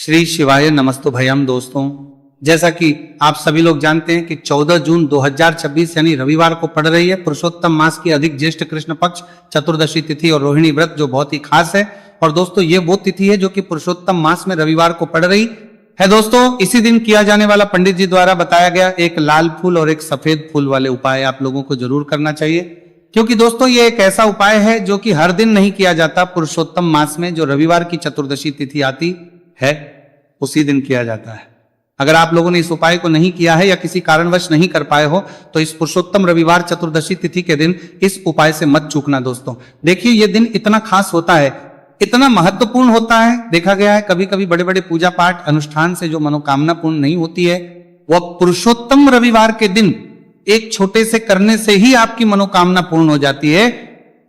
श्री शिवाय नमस्तु भयम। दोस्तों, जैसा कि आप सभी लोग जानते हैं कि 14 जून 2026 यानी रविवार को पड़ रही है पुरुषोत्तम मास की अधिक ज्येष्ठ कृष्ण पक्ष चतुर्दशी तिथि और रोहिणी व्रत, जो बहुत ही खास है। और दोस्तों, ये वो तिथि है जो कि पुरुषोत्तम मास में रविवार को पड़ रही है। दोस्तों, इसी दिन किया जाने वाला पंडित जी द्वारा बताया गया एक लाल फूल और एक सफेद फूल वाले उपाय आप लोगों को जरूर करना चाहिए, क्योंकि दोस्तों ये एक ऐसा उपाय है जो कि हर दिन नहीं किया जाता। पुरुषोत्तम मास में जो रविवार की चतुर्दशी तिथि आती है उसी दिन किया जाता है। अगर आप लोगों ने इस उपाय को नहीं किया है या किसी कारणवश नहीं कर पाए हो तो इस पुरुषोत्तम रविवार चतुर्दशी तिथि के दिन इस उपाय से मत चूकना। दोस्तों देखिए, ये दिन इतना खास होता है, इतना महत्वपूर्ण होता है। देखा गया है कभी कभी बड़े बड़े पूजा पाठ अनुष्ठान से जो मनोकामना पूर्ण नहीं होती है, वह पुरुषोत्तम रविवार के दिन एक छोटे से करने से ही आपकी मनोकामना पूर्ण हो जाती है।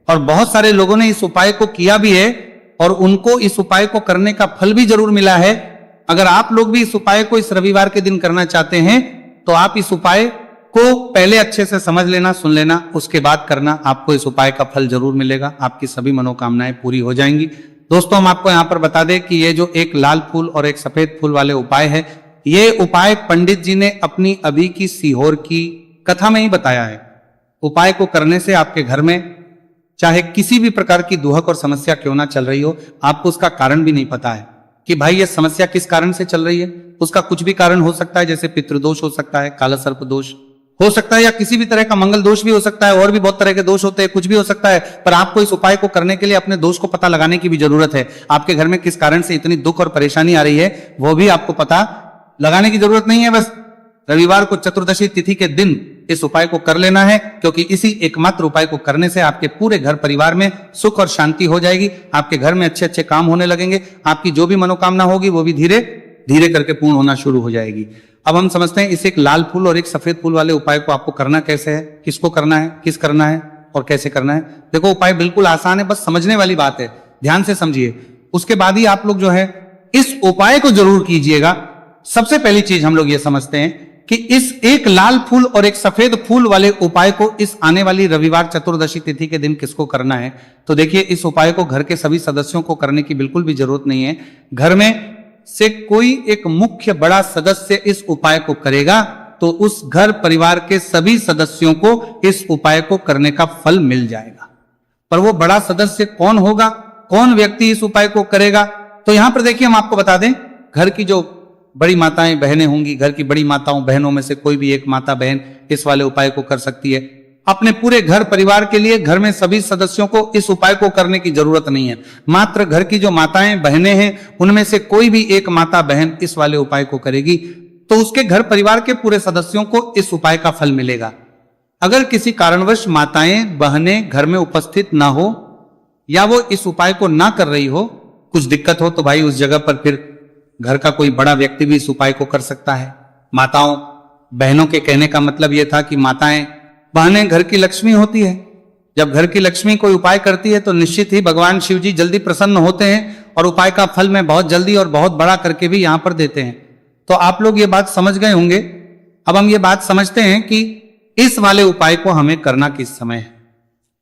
और बहुत सारे लोगों ने इस उपाय को किया भी है और उनको इस उपाय को करने का फल भी जरूर मिला है। अगर आप लोग भी इस उपाय को इस रविवार के दिन करना चाहते हैं तो आप इस उपाय को पहले अच्छे से समझ लेना, सुन लेना, उसके बाद करना। आपको इस उपाय का फल जरूर मिलेगा, आपकी सभी मनोकामनाएं पूरी हो जाएंगी। दोस्तों, हम आपको यहां पर बता दें कि ये जो एक लाल फूल और एक सफेद फूल वाले उपाय है, ये उपाय पंडित जी ने अपनी अभी की सीहोर की कथा में ही बताया है। उपाय को करने से आपके घर में चाहे किसी भी प्रकार की दुहक और समस्या क्यों ना चल रही हो, आपको उसका कारण भी नहीं पता है कि भाई ये समस्या किस कारण से चल रही है। उसका कुछ भी कारण हो सकता है, जैसे पितृदोष हो सकता है, काला सर्प दोष हो सकता है, या किसी भी तरह का मंगल दोष भी हो सकता है, और भी बहुत तरह के दोष होते हैं, कुछ भी हो सकता है। पर आपको इस उपाय को करने के लिए अपने दोष को पता लगाने की भी जरूरत है। आपके घर में किस कारण से इतनी दुख और परेशानी आ रही है वो भी आपको पता लगाने की जरूरत नहीं है। बस रविवार को चतुर्दशी तिथि के दिन इस उपाय को कर लेना है, क्योंकि इसी एकमात्र उपाय को करने से आपके पूरे घर परिवार में सुख और शांति हो जाएगी। आपके घर में अच्छे अच्छे काम होने लगेंगे, आपकी जो भी मनोकामना होगी वो भी धीरे धीरे करके पूर्ण होना शुरू हो जाएगी। अब हम समझते हैं इस एक लाल फूल और एक सफेद फूल वाले उपाय को आपको करना कैसे है, किसको करना है, किस करना है और कैसे करना है। देखो, उपाय बिल्कुल आसान है, बस समझने वाली बात है, ध्यान से समझिए। उसके बाद ही आप लोग जो है इस उपाय को जरूर कीजिएगा। सबसे पहली चीज हम लोग ये समझते हैं कि इस एक लाल फूल और एक सफेद फूल वाले उपाय को इस आने वाली रविवार चतुर्दशी तिथि के दिन किसको करना है। तो देखिए, इस उपाय को घर के सभी सदस्यों को करने की बिल्कुल भी जरूरत नहीं है। घर में से कोई एक मुख्य बड़ा सदस्य इस उपाय को करेगा तो उस घर परिवार के सभी सदस्यों को इस उपाय को करने का फल मिल जाएगा। पर वो बड़ा सदस्य कौन होगा, कौन व्यक्ति इस उपाय को करेगा, तो यहां पर देखिए हम आपको बता दें, घर की जो बड़ी माताएं बहनें होंगी, घर की बड़ी माताओं बहनों में से कोई भी एक माता बहन इस वाले उपाय को कर सकती है। अपने पूरे घर परिवार के लिए घर में सभी सदस्यों को इस उपाय को करने की जरूरत नहीं है। मात्र घर की जो माताएं बहनें हैं उनमें से कोई भी एक माता बहन इस वाले उपाय को करेगी तो उसके घर परिवार के पूरे सदस्यों को इस उपाय का फल मिलेगा। अगर किसी कारणवश माताएं बहनें घर में उपस्थित ना हो या वो इस उपाय को ना कर रही हो, कुछ दिक्कत हो, तो भाई उस जगह पर फिर घर का कोई बड़ा व्यक्ति भी इस उपाय को कर सकता है। माताओं बहनों के कहने का मतलब यह था कि माताएं बहनें घर की लक्ष्मी होती है। जब घर की लक्ष्मी कोई उपाय करती है तो निश्चित ही भगवान शिव जी जल्दी प्रसन्न होते हैं और उपाय का फल में बहुत जल्दी और बहुत बड़ा करके भी यहां पर देते हैं। तो आप लोग ये बात समझ गए होंगे। अब हम ये बात समझते हैं कि इस वाले उपाय को हमें करना किस समय है।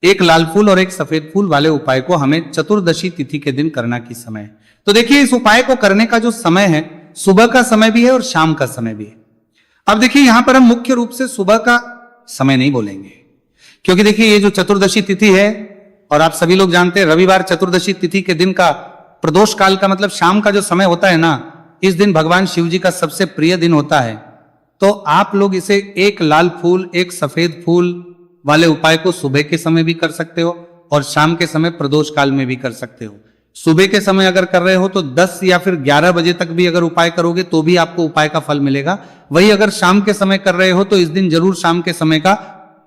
एक लाल फूल और एक सफेद फूल वाले उपाय को हमें चतुर्दशी तिथि के दिन करना किस समय है। तो देखिए, इस उपाय को करने का जो समय है, सुबह का समय भी है और शाम का समय भी है। अब देखिए, यहां पर हम मुख्य रूप से सुबह का समय नहीं बोलेंगे, क्योंकि देखिए ये जो चतुर्दशी तिथि है, और आप सभी लोग जानते हैं रविवार चतुर्दशी तिथि के दिन का प्रदोष काल का मतलब शाम का जो समय होता है ना, इस दिन भगवान शिव जी का सबसे प्रिय दिन होता है। तो आप लोग इसे एक लाल फूल एक सफेद फूल वाले उपाय को सुबह के समय भी कर सकते हो और शाम के समय प्रदोष काल में भी कर सकते हो। सुबह के समय अगर कर रहे हो तो 10 या फिर 11 बजे तक भी अगर उपाय करोगे तो भी आपको उपाय का फल मिलेगा। वही अगर शाम के समय कर रहे हो तो इस दिन जरूर शाम के समय का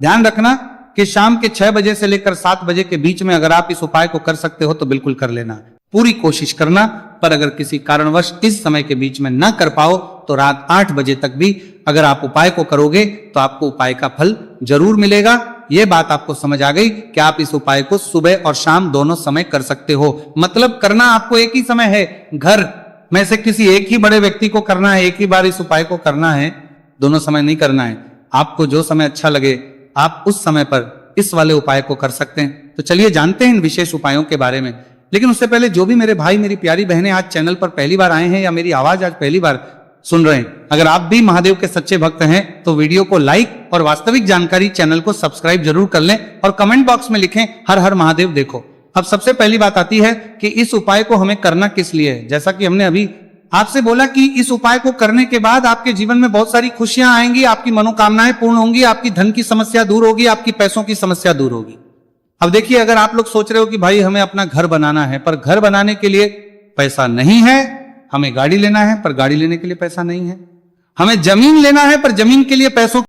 ध्यान रखना कि शाम के 6 बजे से लेकर 7 बजे के बीच में अगर आप इस उपाय को कर सकते हो तो बिल्कुल कर लेना, पूरी कोशिश करना। पर अगर किसी कारणवश इस समय के बीच में ना कर पाओ तो रात 8 बजे तक भी अगर आप उपाय को करोगे तो आपको उपाय का फल जरूर मिलेगा। ये बात आपको समझ आ गई कि आप इस उपाय को सुबह और शाम दोनों समय कर सकते हो। मतलब करना आपको एक ही समय है, घर में से किसी एक ही बड़े व्यक्ति को करना है, एक ही बार इस उपाय को करना है, दोनों समय नहीं करना है। आपको जो समय अच्छा लगे आप उस समय पर इस वाले उपाय को कर सकते हैं। तो चलिए जानते हैं इन विशेष उपायों के बारे में। लेकिन उससे पहले जो भी मेरे भाई मेरी प्यारी बहनें आज चैनल पर पहली बार आए हैं या मेरी आवाज आज पहली बार सुन रहे हैं, अगर आप भी महादेव के सच्चे भक्त हैं तो वीडियो को लाइक और वास्तविक जानकारी चैनल को सब्सक्राइब जरूर कर लें और कमेंट बॉक्स में लिखें हर हर महादेव। देखो, अब सबसे पहली बात आती है कि इस उपाय को हमें करना किस लिए है। जैसा कि हमने अभी आपसे बोला कि इस उपाय को करने के बाद आपके जीवन में बहुत सारी खुशियां आएंगी, आपकी मनोकामनाएं पूर्ण होंगी, आपकी धन की समस्या दूर होगी, आपकी पैसों की समस्या दूर होगी। अब देखिए, अगर आप लोग सोच रहे हो कि भाई हमें अपना घर बनाना है पर घर बनाने के लिए पैसा नहीं है, हमें गाड़ी लेना है पर गाड़ी लेने के लिए पैसा नहीं है, हमें जमीन लेना है पर जमीन के लिए पैसों